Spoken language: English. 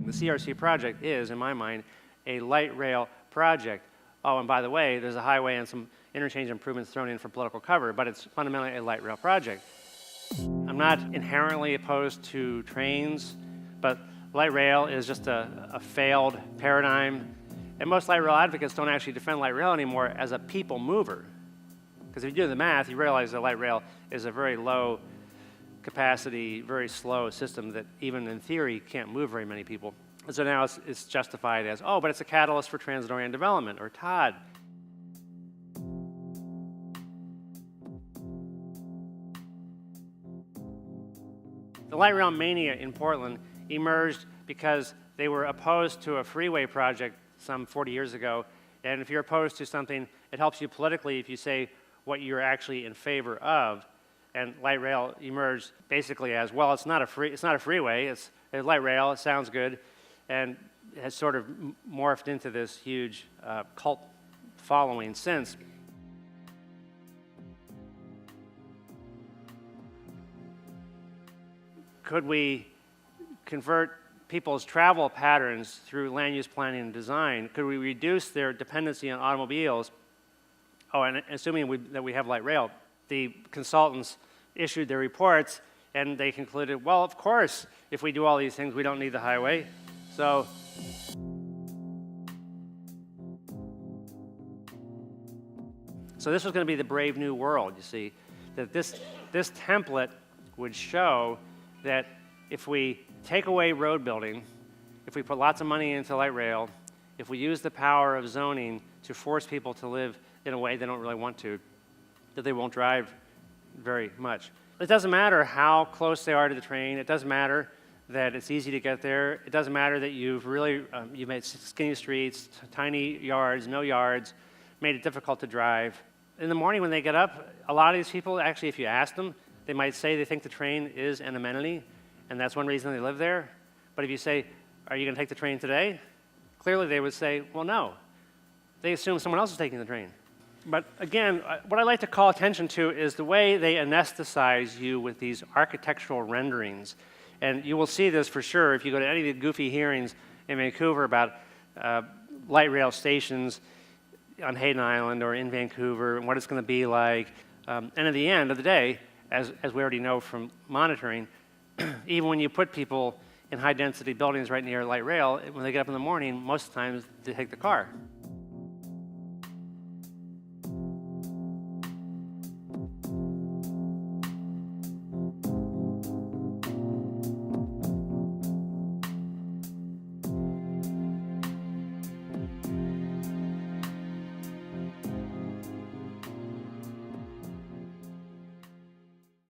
The CRC project is, in my mind, a light rail project. Oh, and by the way, there's a highway and some interchange improvements thrown in for political cover, but it's fundamentally a light rail project. I'm not inherently opposed to trains, but light rail is just a failed paradigm. And most light rail advocates don't actually defend light rail anymore as a people mover. Because if you do the math, you realize that light rail is a very low capacity, very slow system that even in theory can't move very many people. And so now it's justified as, oh, but it's a catalyst for transit-oriented development, or TOD. The light rail mania in Portland emerged because they were opposed to a freeway project some 40 years ago. And if you're opposed to something, it helps you politically if you say what you're actually in favor of. And light rail emerged basically as, well, it's not a freeway, it's light rail, it sounds good, and it has sort of morphed into this huge cult following since. Could we convert people's travel patterns through land use planning and design? Could we reduce their dependency on automobiles? Oh, and assuming that we have light rail, the consultants issued their reports and they concluded, well, of course, if we do all these things, we don't need the highway. So this was going to be the brave new world, you see, that this template would show that if we take away road building, if we put lots of money into light rail, if we use the power of zoning to force people to live in a way they don't really want to, that they won't drive very much. It doesn't matter how close they are to the train. It doesn't matter that it's easy to get there. It doesn't matter that you've made skinny streets, tiny yards, no yards, made it difficult to drive. In the morning when they get up, a lot of these people, actually, if you ask them, they might say they think the train is an amenity, and that's one reason they live there. But if you say, are you going to take the train today? Clearly they would say, well, no. They assume someone else is taking the train. But again, what I like to call attention to is the way they anesthetize you with these architectural renderings. And you will see this for sure if you go to any of the goofy hearings in Vancouver about light rail stations on Hayden Island or in Vancouver and what it's going to be like. And at the end of the day, as we already know from monitoring, even when you put people in high-density buildings right near light rail, when they get up in the morning, most times they take the car.